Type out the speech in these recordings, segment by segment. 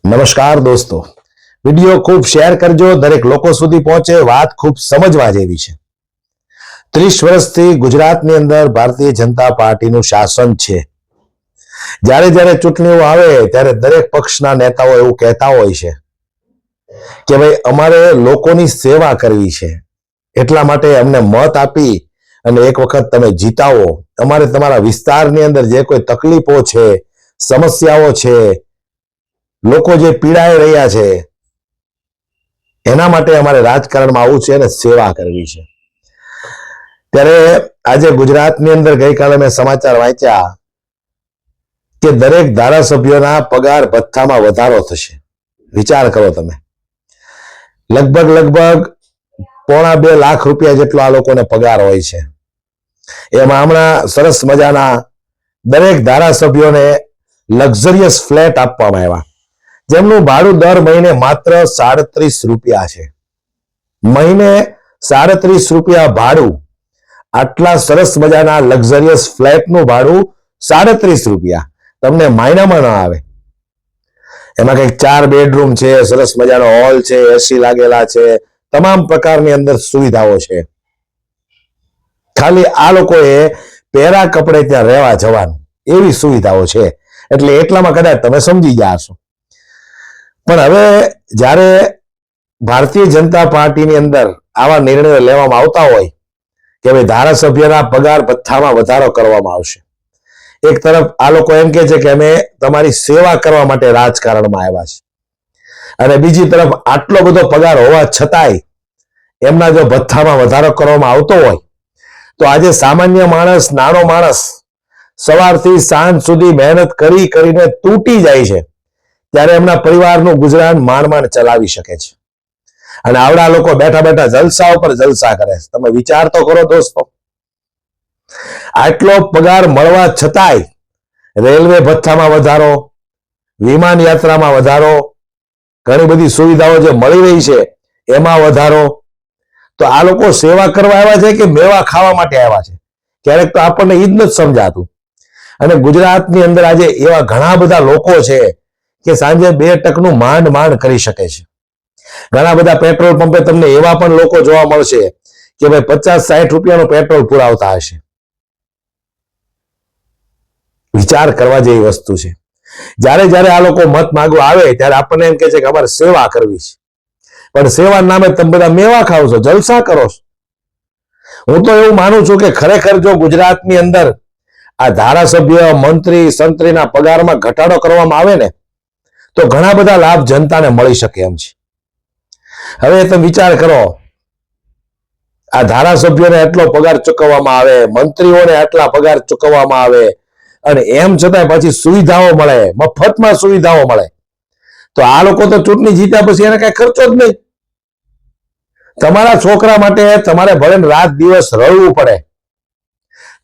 નમસ્કાર દોસ્તો, વિડીયો ખૂબ શેર કરજો, દરેક લોકો સુધી પહોંચે, વાત ખૂબ સમજવા જેવી છે। 30 વર્ષથી ગુજરાતની અંદર ભારતીય જનતા પાર્ટીનું શાસન છે। જ્યારે જ્યારે ચૂંટણીઓ આવે ત્યારે દરેક પક્ષના નેતાઓ એવું કહેતા હોય છે કે ભાઈ અમારે લોકોની સેવા કરવી છે, એટલા માટે અમને મત આપી અને એક વખત તમે જીતાવો। અમારે તમારા વિસ્તારની અંદર જે કોઈ તકલીફો છે, સમસ્યાઓ છે, લોકો જે પીડાઈ રહ્યા છે, એના માટે અમારે રાજકારણમાં આવવું છે અને સેવા કરવી છે। ત્યારે આજે ગુજરાતની અંદર ગઈકાલે મેં સમાચાર વાંચ્યા કે દરેક ધારાસભ્યોના પગાર ભથ્થામાં વધારો થશે। વિચાર કરો તમે, લગભગ 1.25 લાખ રૂપિયા જેટલો આ લોકોને પગાર હોય છે। એમાં હમણાં સરસ મજાના દરેક ધારાસભ્યોને લક્ઝરિયસ ફ્લેટ આપવામાં આવ્યા, જેમનું ભાડું દર મહિને માત્ર 37 રૂપિયા છે। મહિને 37 રૂપિયા ભાડું, આટલા સરસ મજાના લક્ઝરિયસ ફ્લેટનું ભાડું 37 રૂપિયા તમને મહિનામાં ન આવે। એમાં કંઈક 4 બેડરૂમ છે, સરસ મજાનો હોલ છે, એસી લાગેલા છે, તમામ પ્રકારની અંદર સુવિધાઓ છે। ખાલી આ લોકોએ પહેરા કપડે ત્યાં રહેવા જવાનું, એવી સુવિધાઓ છે, એટલે એટલામાં કદાચ તમે સમજી ગયા હશો। પણ હવે જ્યારે ભારતીય જનતા પાર્ટીની અંદર આવા નિર્ણયો લેવામાં આવતા હોય કે ભાઈ ધારાસભ્યના પગાર ભથ્થામાં વધારો કરવામાં આવશે, એક તરફ આ લોકો એમ કે છે કે અમે તમારી સેવા કરવા માટે રાજકારણમાં આવ્યા છે, અને બીજી તરફ આટલો બધો પગાર હોવા છતાંય એમના જો ભથ્થામાં વધારો કરવામાં આવતો હોય તો આજે સામાન્ય માણસ, નાનો માણસ સવારથી સાંજ સુધી મહેનત કરીને તૂટી જાય છે, ત્યારે એમના પરિવારનું ગુજરાન માંડ ચલાવી શકે છે, અને આવડા લોકો બેઠા બેઠા જલસા ઉપર જલસા કરે છે। તમે વિચાર તો કરો દોસ્તો, આટલો પગાર મળવા છતાંય રેલવે ભથ્થામાં વધારો, વિમાન યાત્રામાં વધારો, ઘણી બધી સુવિધાઓ જે મળી રહી છે એમાં વધારો, તો આ લોકો સેવા કરવા આવ્યા છે કે મેવા ખાવા માટે આવ્યા છે? ક્યારેક તો આપણને ઈ જ નથી સમજાતું। અને ગુજરાતની અંદર આજે એવા ઘણા બધા લોકો છે કે સાંજે 2 ટકનું માંડ કરી શકે છે। ઘણા બધા પેટ્રોલ પંપે તમને એવા પણ લોકો જોવા મળશે કે ભાઈ 50-60 રૂપિયાનું પેટ્રોલ પુરાવતા હશે। વિચાર કરવા જેવી વસ્તુ છે। જ્યારે જ્યારે આ લોકો મત માંગવા આવે ત્યારે આપણને એમ કે છે કે અમારે સેવા કરવી છે, પણ સેવા નામે તમે બધા મેવા ખાવ છો, જલસા કરો છો। હું તો એવું માનું છું કે ખરેખર જો ગુજરાતની અંદર આ ધારાસભ્ય, મંત્રી, સંત્રીના પગારમાં ઘટાડો કરવામાં આવે ને તો ઘણા બધા લાભ જનતાને મળી શકે એમ છે। હવે તમે વિચાર કરો, આ ધારાસભ્યોને એટલો પગાર ચૂકવવામાં આવે, મંત્રીઓને આટલા પગાર ચૂકવવામાં આવે, અને એમ છતાં પછી સુવિધાઓ મળે, મફતમાં સુવિધાઓ મળે, તો આ લોકો તો ચૂંટણી જીત્યા પછી એને કઈ ખર્ચો જ નહીં। તમારા છોકરા માટે તમારે ભલે રાત દિવસ રડવું પડે,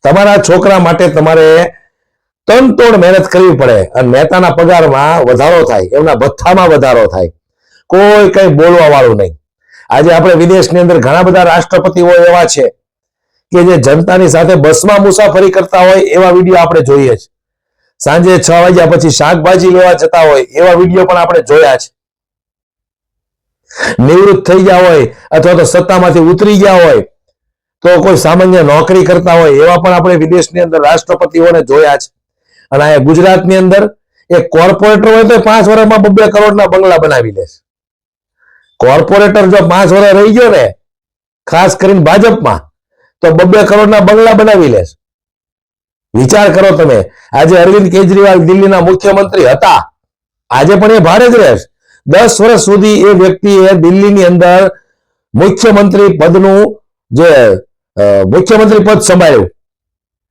તમારા છોકરા માટે તમારે તનતોડ મહેનત કરવી પડે, અને નેતાના પગારમાં વધારો થાય, એમના ભથ્થામાં વધારો થાય, કોઈ કઈ બોલવા વાળું નહીં। આજે આપણે વિદેશની અંદર ઘણા બધા રાષ્ટ્રપતિઓ એવા છે કે જે જનતાની સાથે બસમાં મુસાફરી કરતા હોય એવા વિડીયો આપણે જોઈએ છે। સાંજે 6 વાગ્યા પછી શાકભાજી લેવા જતા હોય એવા વિડીયો પણ આપણે જોયા છે। નિવૃત્ત થઈ ગયા હોય અથવા તો સત્તામાંથી ઉતરી ગયા હોય તો કોઈ સામાન્ય નોકરી કરતા હોય એવા પણ આપણે વિદેશની અંદર રાષ્ટ્રપતિઓને જોયા છે। અને આ ગુજરાતની અંદર એક કોર્પોરેટર હોય તો 5 વર્ષમાં 2 કરોડના બંગલા બનાવી લે છે। કોર્પોરેટર જો 5 વર્ષ રહી ગયો ને, ખાસ કરીને ભાજપમાં, તો 2 કરોડના બંગલા બનાવી લે છે। વિચાર કરો તમે, આજે અરવિંદ કેજરીવાલ દિલ્હીના મુખ્યમંત્રી હતા, આજે પણ એ ભારે જ રહે છે। 10 વર્ષ સુધી એ વ્યક્તિએ દિલ્હીની અંદર મુખ્યમંત્રી પદનું જે મુખ્યમંત્રી પદ સંભાળ્યું,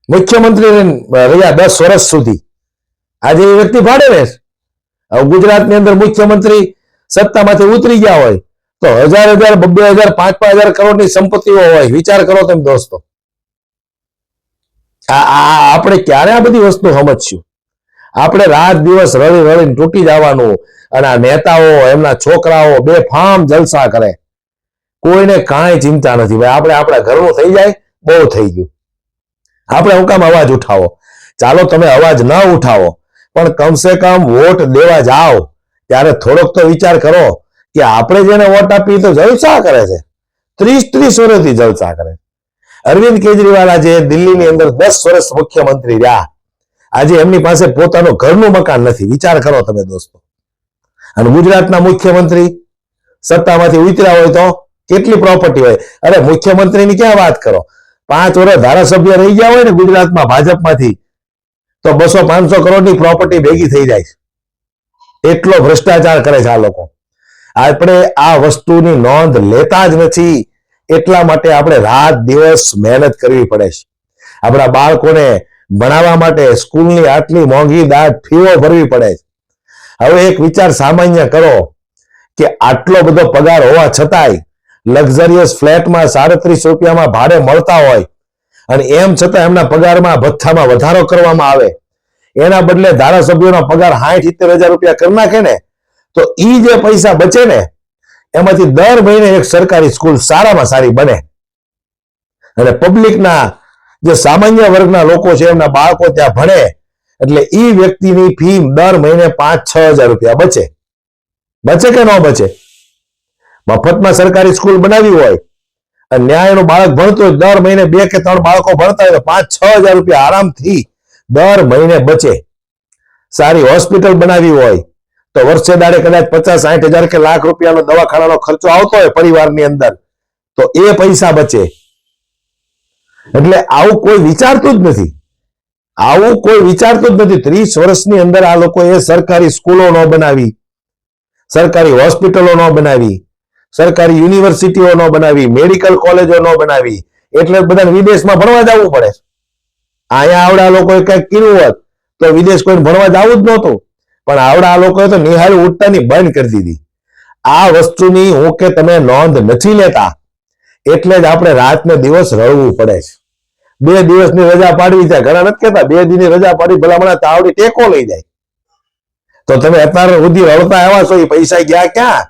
મુખ્યમંત્રી રહ્યા 10 વર્ષ સુધી, આજે એ વ્યક્તિ ભાડે રહે છે। હવે ગુજરાતની અંદર મુખ્યમંત્રી સત્તામાંથી ઉતરી ગયા હોય તો 1000, 2000, 5,000 કરોડની સંપત્તિઓ હોય। વિચાર કરો તમે દોસ્તો, આપણે ક્યારે આ બધી વસ્તુ સમજશું? આપણે રાત દિવસ રડીને તૂટી જવાનું, અને આ નેતાઓ, એમના છોકરાઓ બેફામ જલસા કરે, કોઈને કાંઈ ચિંતા નથી। ભાઈ આપણે આપણા ઘરનું થઈ જાય, બહુ થઈ ગયું। આપણે હું કામ અવાજ ઉઠાવો? ચાલો તમે અવાજ ન ઉઠાવો, પણ કમસે કમ વોટ દેવા જાઓ, ત્યારે થોડોક તો વિચાર કરો કે આપણે જેને વોટ આપી તો જલસા કરે છે, 30 વર્ષથી જલસા કરે. અરવિંદ કેજરીવાલ આજે દિલ્હીની અંદર 10 વર્ષ મુખ્યમંત્રી રહ્યા, આજે એમની પાસે પોતાનું ઘરનું મકાન નથી. વિચાર કરો તમે દોસ્તો. અને ગુજરાતના મુખ્યમંત્રી સત્તામાંથી ઉતર્યા હોય તો કેટલી પ્રોપર્ટી હોય. અરે મુખ્યમંત્રીની ક્યાં વાત કરો, 5 વર્ષ ધારાસભ્ય રહી ગયા હોય ને ગુજરાતમાં ભાજપમાંથી તો 200-500 કરોડની પ્રોપર્ટી ભેગી થઈ જાય. એટલો ભ્રષ્ટાચાર કરે છે આ લોકો. આપણે આ વસ્તુની નોંધ લેતા જ નથી, એટલા માટે આપણે રાત દિવસ મહેનત કરવી પડે છે. આપણા બાળકોને ભણાવવા માટે સ્કૂલની આટલી મોંઘી દાટ ફીઓ ભરવી પડે છે. હવે એક વિચાર સામાન્ય કરો કે આટલો બધો પગાર હોવા છતાંય લક્ઝરિયસ ફ્લેટમાં 37 રૂપિયામાં ભાડે મળતા હોય અને એમ છતાં એમના પગારમાં ભથ્થામાં વધારો કરવામાં આવે, એના બદલે ધારાસભ્યોનો પગાર 60-70 હજાર રૂપિયા કરી નાખે ને તો ઈ જે પૈસા બચે ને એમાંથી દર મહિને એક સરકારી સ્કૂલ સારામાં સારી બને અને પબ્લિકના જે સામાન્ય વર્ગના લોકો છે એમના બાળકો ત્યાં ભણે, એટલે ઈ વ્યક્તિની ફી દર મહિને 5-6 હજાર રૂપિયા બચે. બચે કે ન બચે? મફતમાં સરકારી સ્કૂલ બનાવી હોય અને ન્યાયનું બાળક ભણતું હોય, દર મહિને 2 કે 3 બાળકો ભણતા હોય તો 5-6 હજાર રૂપિયા આરામથી દર મહિને બચે. સારી હોસ્પિટલ બનાવી હોય તો વર્ષે દાડે કદાચ 50-60 હજાર કે લાખ રૂપિયાનો દવાખાનાનો ખર્ચો આવતો હોય પરિવારની અંદર, તો એ પૈસા બચે. એટલે આવું કોઈ વિચારતું જ નથી. 30 વર્ષની અંદર આ લોકોએ સરકારી સ્કૂલો ન બનાવી, સરકારી હોસ્પિટલો ન બનાવી, સરકારી યુનિવર્સિટીઓ ન બનાવી, મેડિકલ કોલેજો ન બનાવી, એટલે બધાને વિદેશમાં ભણવા જવું પડે. અહીંયા આવડા લોકોએ કંઈક કર્યું હોત તો વિદેશ કોઈ ભણવા જવું જ નહોતું, પણ આવડા લોકોએ તો નિહાળી ઉઠતાની બંધ કરી દીધી. આ વસ્તુની હું કે તમે નોંધ નથી લેતા, એટલે જ આપણે રાત ને દિવસ રડવું પડે છે. 2 દિવસની રજા પાડવી છે, ઘણા નથી કહેતા 2 દિનની રજા પાડી ભલામણા તાવડી ટેકો લઈ જાય. તો તમે અત્યારે સુધી રડતા આવ્યા છો, એ પૈસા ગયા ક્યાં?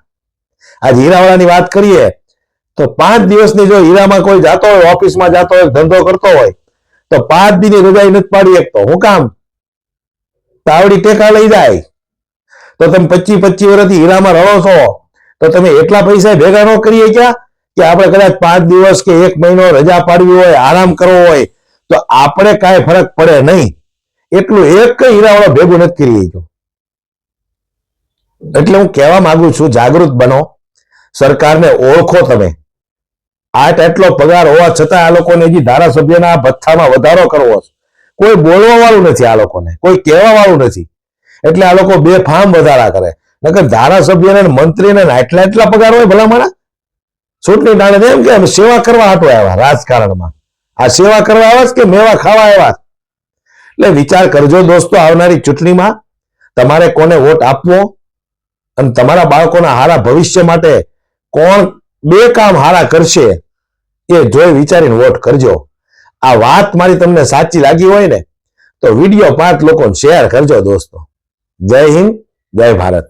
આજ હીરાવાળાની વાત કરીએ તો 5 દિવસની જો હીરામાં કોઈ જાતો હોય, ઓફિસમાં જાતો હોય, ધંધો કરતો હોય તો 5 દિનની રજા નથી પાડી શકતો. હું કામ? તાવડી ટેકા લઈ જાય. તો તમે 25 વર્ષથી હીરામાં રહો છો તો તમે એટલા પૈસા ભેગા ન કરી શક્યા કે આપણે કદાચ 5 દિવસ કે 1 મહિનો રજા પાડવી હોય, આરામ કરવો હોય તો આપણે કાંઈ ફરક પડે નહીં. એટલું એક હીરાવાળો ભેગું નથી કરી શક્યો. એટલે હું કહેવા માંગુ છું, જાગૃત બનો, સરકારને ઓળખો. તમે આટલો પગાર હોવા છતાં આ લોકોને હજી ધારાસભ્યના ભથ્થામાં વધારો કરવો છે. કોઈ બોલવા વાળું નથી, આ લોકોને કોઈ કહેવા વાળું નથી, એટલે આ લોકો બેફામ વધારા કરે. નકર ધારાસભ્યને મંત્રીને એટલા પગાર હોય ભલામણા. ચૂંટણી ટાણે એમ કે અમે સેવા કરવા હાટો આવ્યા રાજકારણમાં. આ સેવા કરવા આવ્યા કે મેવા ખાવા આવ્યા? એટલે વિચાર કરજો દોસ્તો, આવનારી ચૂંટણીમાં તમારે કોને વોટ આપવો અને તમારા બાળકોના હારા ભવિષ્ય માટે કોણ 2 કામ હારા કરશે એ જોઈ વિચારીને વોટ કરજો. આ વાત મારી તમને સાચી લાગી હોય ને તો વિડીયો 5 લોકોને શેર કરજો દોસ્તો. જય હિન્દ, જય ભારત.